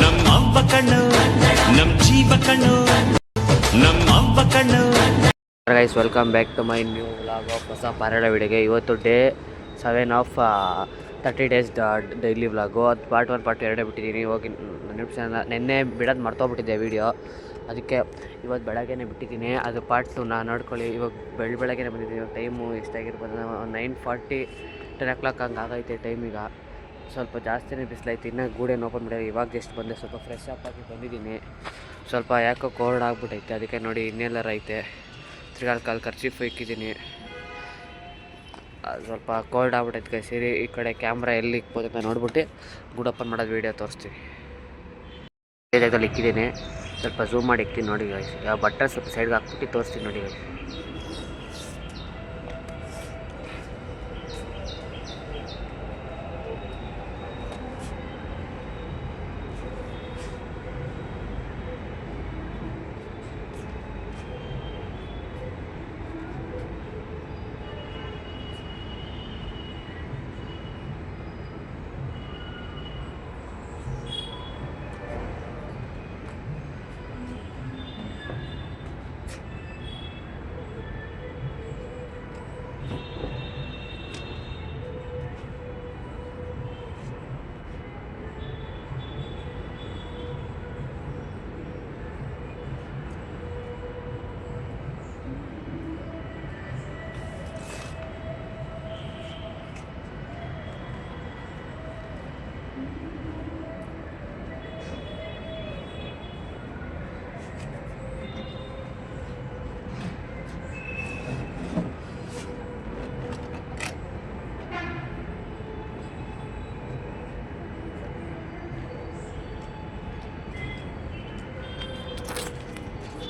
ನಮ್ಮ ಅವ್ವ ಕಣ್ಣು ನಮ್ಮ ಜೀವ ಕಣ್ಣು ನಮ್ಮ ಅವ್ವ ಕಣ್ಣು. Guys, welcome back to my new vlog of ಹೊಸ ಪಾರಾಯಣ ವಿಡಿಯೋಗೆ. ಇವತ್ತು day 7 of 30 days daily vlog. ಅದು ಪಾರ್ಟ್ 1 ಪಾರ್ಟ್ 2 ಬಿಟ್ಟಿದ್ದೀನಿ. ಹೋಗಿ ನೆನ್ನೆ ಬಿಡೋದು ಮರ್ತೋಗ್ಬಿಟ್ಟಿದ್ದೆ ವೀಡಿಯೋ, ಅದಕ್ಕೆ ಇವತ್ತು ಬೆಳಗ್ಗೆನೇ ಬಿಟ್ಟಿದ್ದೀನಿ. ಅದು ಪಾರ್ಟ್ 2 ನಾನು ನೋಡ್ಕೊಳ್ಳಿ. ಇವಾಗ ಬೆಳಗ್ಗೆನೇ ಬಂದಿದ್ದೀನಿ. ಇವಾಗ ಟೈಮು ಎಷ್ಟಾಗಿರ್ಬೋದು, 9:40 10 o'clock ಹಂಗೆ ಆಗೈತೆ ಟೈಮ್. ಈಗ ಸ್ವಲ್ಪ ಜಾಸ್ತಿನೇ ಬಿಸಿಲೈತೆ. ಇನ್ನೂ ಗೂಡೇನು ಓಪನ್ ಮಾಡಿಲ್ಲ. ಇವಾಗ ಜಸ್ಟ್ ಬಂದೆ, ಸ್ವಲ್ಪ ಫ್ರೆಶ್ ಅಪ್ ಆಗಿ ಬಂದಿದ್ದೀನಿ. ಸ್ವಲ್ಪ ಯಾಕೋ ಕೋಲ್ಡ್ ಆಗ್ಬಿಟ್ಟೈತೆ, ಅದಕ್ಕೆ ನೋಡಿ ಇನ್ನೆಲ್ಲರ ಐತೆ. ಕಾಲು ಖರ್ಚೀಫ್ ಇಕ್ಕಿದ್ದೀನಿ. ಸ್ವಲ್ಪ ಕೋಲ್ಡ್ ಆಗ್ಬಿಟ್ಟೈತೆ ಸೇರಿ. ಈ ಕಡೆ ಕ್ಯಾಮ್ರಾ ಎಲ್ಲಿ ಇಕ್ಬೋದು ಅಂತ ನೋಡ್ಬಿಟ್ಟು ಗೂಡ್ ಓಪನ್ ಮಾಡೋದು ವೀಡಿಯೋ ತೋರಿಸ್ತೀನಿ. ಜಾಗದಲ್ಲಿ ಇಕ್ಕಿದ್ದೀನಿ, ಸ್ವಲ್ಪ ಝೂಮ್ ಮಾಡಿ ಇಕ್ತೀನಿ ನೋಡಿ ಗೈಸ್. ಯಾವ ಬಟ್ಟೆ ಸ್ವಲ್ಪ ಸೈಡ್ಗೆ ಹಾಕ್ಬಿಟ್ಟು ತೋರಿಸ್ತೀನಿ ನೋಡಿ ಗೈಸ್.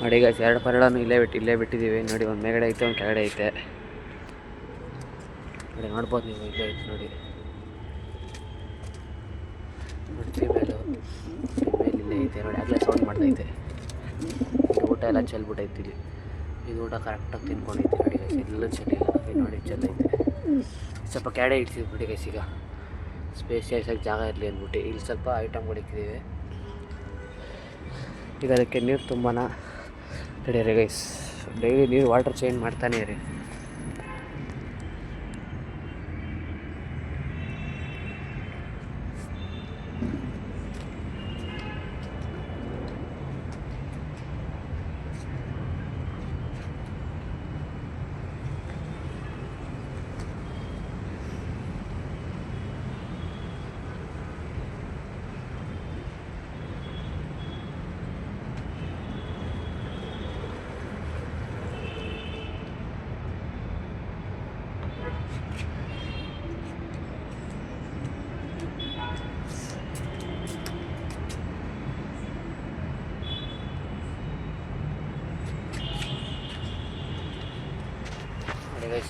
ನೋಡಿ ಈಗ 2 ಪರಳನ್ನು ಇಲ್ಲೇ ಬಿಟ್ಟಿದ್ದೀವಿ ನೋಡಿ. ಒಂದು ಮೇಲ್ಗಡೆ ಐತೆ, ಒಂದು ಕೆಳಗಡೆ ಐತೆ ನೋಡಿ. ನೋಡ್ಬೋದು ನೀವು, ಇಲ್ಲೇ ಐತೆ ನೋಡಿ. ಫೀಮೇಲ್ ಇಲ್ಲೇ ಐತೆ ನೋಡಿ. ಆಗಲೇ ಸೌಂಡ್ ಮಾಡ್ತೈತೆ. ಊಟ ಎಲ್ಲ ಚೆಲ್ಬಿಟ್ಟೈತಿ ಇಲ್ಲಿ. ಇದು ಊಟ ಕರೆಕ್ಟಾಗಿ ತಿನ್ಕೊಂಡೈತಿ ನೋಡಿ ಗೈಸ್. ಎಲ್ಲ ಚೆಲ್ಲಿಲ್ಲ ನೋಡಿ, ಚೆಲ್ಲೈತೆ. ಸ್ವಲ್ಪ ಕೆಳಗಡೆ ಇಡ್ತಿದ್ಬಿಟ್ಟು ಗೈಸ್. ಈಗ ಸ್ಪೇಸಿಯಸಾಗಿ ಜಾಗ ಇರಲಿ ಅಂದ್ಬಿಟ್ಟು ಇಲ್ಲಿ ಸ್ವಲ್ಪ ಐಟಮ್ಗಳು ಇಕ್ಕಿದ್ದೀವಿ. ಈಗ ಅದಕ್ಕೆ ನೀರು ತುಂಬಾನ ರೆಡಿ ರೀ ಗೈಸ್. ಡೈಲಿ ನೀರು ವಾಟರ್ ಚೇಂಜ್ ಮಾಡ್ತಾನೆ ರೀ.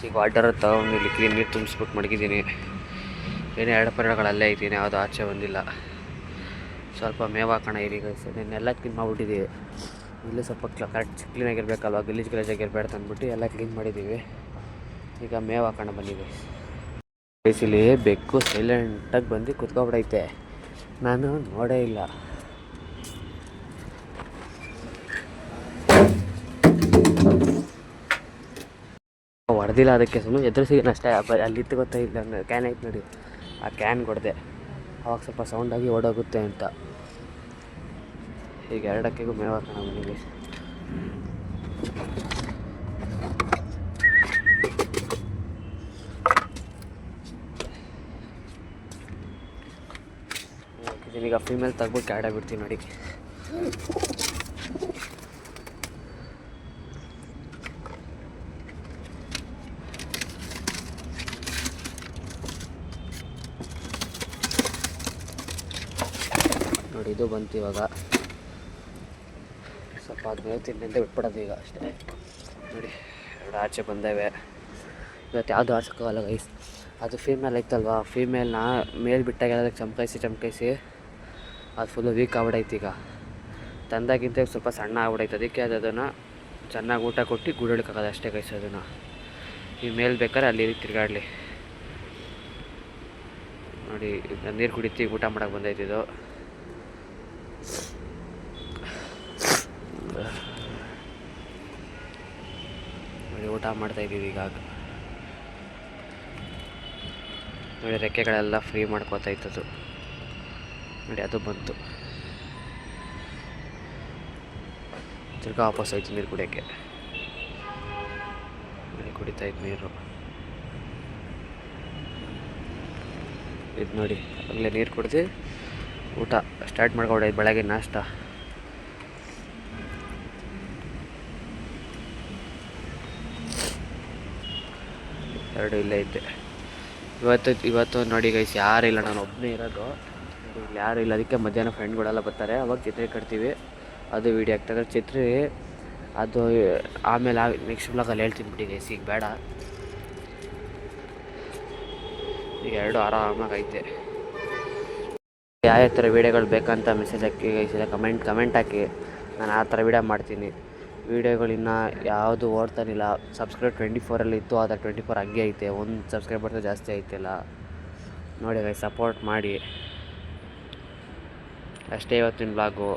ಈಗ ವಾಟರ್ ತಗೊಂಡು ಇಲ್ಲಿ ಕ್ಲೀನ್ ನೀರು ತುಂಬಿಸ್ಬಿಟ್ಟು ಮಡಗಿದ್ದೀನಿ. ಏನೇ 2 ಪರಗಳಲ್ಲೇ ಐತೀನಿ, ಯಾವುದು ಆಚೆ ಬಂದಿಲ್ಲ. ಸ್ವಲ್ಪ ಮೇವು ಹಾಕೋಣ ಇಲ್ಲಿ ಗೈಸ್. ನೆನ್ನೆಲ್ಲ ಕ್ಲೀನ್ ಮಾಡಿಬಿಟ್ಟಿದ್ದೀವಿ. ಇಲ್ಲೂ ಸ್ವಲ್ಪ ಕರೆಕ್ಟ್ ಕ್ಲೀನಾಗಿರ್ಬೇಕಲ್ವ, ಗಲೀಜಾಗಿರ್ಬೇಡ್ದು ಅಂದ್ಬಿಟ್ಟು ಎಲ್ಲ ಕ್ಲೀನ್ ಮಾಡಿದ್ದೀವಿ. ಈಗ ಮೇವು ಹಾಕೋಣ ಬನ್ನಿ ಗೈಸ್. ಇಲ್ಲಿ ಬೆಕ್ಕು ಸೈಲೆಂಟಾಗಿ ಬಂದು ಕುತ್ಕೊಬಿಡೈತೆ, ನಾನು ನೋಡೇ ಇಲ್ಲ. ಹೊಡೆದಿಲ್ಲ, ಅದಕ್ಕೆ ಸುಮ್ಮನೆ ಎದುರಿಸಿದ್ದೀನಿ ಅಷ್ಟೇ. ಅಲ್ಲಿತ್ತು ಗೊತ್ತಾ, ಇಲ್ಲ ಕ್ಯಾನ್ ಐತೆ ನೋಡಿ, ಆ ಕ್ಯಾನ್ ಕೊಡದೆ ಅವಾಗ ಸ್ವಲ್ಪ ಸೌಂಡಾಗಿ ಓಡೋಗುತ್ತೆ ಅಂತ. ಈಗ 2 ಅಕ್ಕಿಗೂ ಮೇವು ಹಾಕೋಣ ಮನೆಗೆ. ಈಗ ಫೀಮೇಲ್ ತೆಗ್ಬಿಟ್ಟು ಕ್ಯಾಡ ಬಿಡ್ತೀನಿ ನೋಡಿ. ನೋಡಿ ಇದು ಬಂತು. ಇವಾಗ ಸ್ವಲ್ಪ ಅದು ಮೇವು ತಿನ್ನಂತೆ ಬಿಟ್ಬಿಡೋದು ಈಗ ಅಷ್ಟೇ ನೋಡಿ. 2 ಆಚೆ ಬಂದೇವೆ. ಇವತ್ತು ಯಾವುದು ಆಡ್ಸೋಕ್ಕಾಗಲ್ಲ ಗೈಸ್. ಅದು ಫೀಮೇಲ್ ಐತಲ್ವ, ಫೀಮೇಲ್ನ ಮೇಲ್ ಬಿಟ್ಟಾಗ ಅದಕ್ಕೆ ಚಮಕಾಯಿಸಿ ಅದು ಫುಲ್ಲು ವೀಕ್ ಆಗ್ಬಿಡೈತೆ. ಈಗ ತಂದಾಗಿಂತ ಸ್ವಲ್ಪ ಸಣ್ಣ ಆಗ್ಬಿಡೈತೆ. ಅದಕ್ಕೆ ಅದನ್ನು ಚೆನ್ನಾಗಿ ಊಟ ಕೊಟ್ಟು ಗೂಡಳಿಕಾಗೋದು ಅಷ್ಟೇ ಗೈಸ್. ಅದನ್ನು ಈ ಮೇಲೆ ಬೇಕಾದ್ರೆ ಅಲ್ಲಿ ತಿರುಗಾಡಲಿ ನೋಡಿ. ನೀರು ಕುಡಿತೀವಿ, ಊಟ ಮಾಡೋಕೆ ಬಂದೈತಿದ್ದು. ಊಟ ಮಾಡ್ತಾಯಿದ್ದೀವಿ ಈಗ. ನೋಡಿ ರೆಕ್ಕೆಗಳೆಲ್ಲ ಫ್ರೀ ಮಾಡ್ಕೋತಾ ಇತ್ತದು ನೋಡಿ, ಅದು ಬಂತು. ತಿರ್ಗಾ ವಾಪಸ್ ಆಯ್ತು ನೀರು ಕುಡಿಯೋಕ್ಕೆ. ನೋಡಿ ಕುಡಿತಾ ಇತ್ತು ನೀರು. ಇದು ನೋಡಿ ಆಗಲೇ ನೀರು ಕುಡಿದು ಊಟ ಸ್ಟಾರ್ಟ್ ಮಾಡ್ಕೊಂಡೈತೆ. ಬೆಳಗ್ಗೆ ನಾಷ್ಟ ಎರಡು ಇಲ್ಲೇ ಐತೆ. ಇವತ್ತು ನೋಡಿ ಗೈಸ್ ಯಾರಿಲ್ಲ, ನಾನು ಒಬ್ಬನೇ ಇರೋದು. ಇಲ್ಲಿ ಯಾರು ಇಲ್ಲ, ಅದಕ್ಕೆ ಮಧ್ಯಾಹ್ನ ಫ್ರೆಂಡ್ಗಳೆಲ್ಲ ಬರ್ತಾರೆ. ಅವಾಗ ಚಿತ್ರ ಕಟ್ತೀವಿ, ಅದು ವೀಡಿಯೋ ಆಗ್ತದೆ. ಚಿತ್ರ ಅದು ಆಮೇಲೆ ನೆಕ್ಸ್ಟ್ ಬ್ಲಾಗಲ್ಲಿ ಹೇಳ್ತೀನಿ ಬಿಡಿ ಗೈಸ್, ಈಗ ಬೇಡ. ಈಗ ಎರಡು ಆರಾಮಾಗಿ ಐತೆ. ಯಾವ ಥರ ವೀಡಿಯೋಗಳು ಬೇಕಂತ ಮೆಸೇಜ್ ಹಾಕಿ ಗೈಸ್, ಇಲ್ಲ ಕಮೆಂಟ್ ಹಾಕಿ. ನಾನು ಆ ಥರ ವೀಡಿಯೋ ಮಾಡ್ತೀನಿ. ವೀಡಿಯೋಗಳಿನ್ನ ಯಾವುದು ಓಡ್ತಾನಿಲ್ಲ. ಸಬ್ಸ್ಕ್ರೈಬ್ 24 ಇತ್ತು, ಆದರೆ 24 ಹಂಗೆ ಐತೆ. ಒಂದು ಸಬ್ಸ್ಕ್ರೈಬರ್ಸ್ ಜಾಸ್ತಿ ಐತಿಲ್ಲ ನೋಡಿ ಗೈಸ್, ಸಪೋರ್ಟ್ ಮಾಡಿ ಅಷ್ಟೇ ಇವತ್ತಿನ ಬ್ಲಾಗು.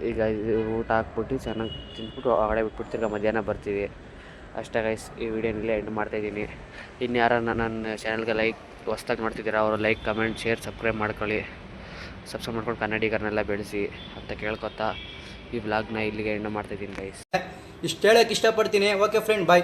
ಈಗ ಊಟ ಹಾಕ್ಬಿಟ್ಟು ಚೆನ್ನಾಗಿ ತಿಂದ್ಬಿಟ್ಟು ಹೊರಗಡೆ ಬಿಟ್ಬಿಟ್ಟು ತಿರ್ಗಾ ಮಧ್ಯಾಹ್ನ ಬರ್ತೀವಿ ಅಷ್ಟೇ ಗೈಸ್. ಈ ವಿಡಿಯೋನೆಲ್ಲ ಎಂಡ್ ಮಾಡ್ತಾಯಿದ್ದೀನಿ. ಇನ್ನು ಯಾರು ನನ್ನ ಚಾನಲ್ಗೆ ಹೊಸ್ದಾಗಿ ಮಾಡ್ತಿದ್ದೀರಾ ಅವರು ಲೈಕ್, ಕಮೆಂಟ್, ಶೇರ್, ಸಬ್ಸ್ಕ್ರೈಬ್ ಮಾಡ್ಕೊಂಡು ಕನ್ನಡಿಗರನ್ನೆಲ್ಲ ಬೆಳೆಸಿ ಅಂತ ಕೇಳ್ಕೊತಾ ಈ ವ್ಲಾಗ್ನ ಇಲ್ಲಿಗೆ ಎಂಡ್ ಮಾಡ್ತಾಯಿದ್ದೀನಿ ಗೈಸ್. ಇಷ್ಟು ಹೇಳೋಕ್ಕೆ ಇಷ್ಟಪಡ್ತೀನಿ. ಓಕೆ ಫ್ರೆಂಡ್, ಬಾಯ್.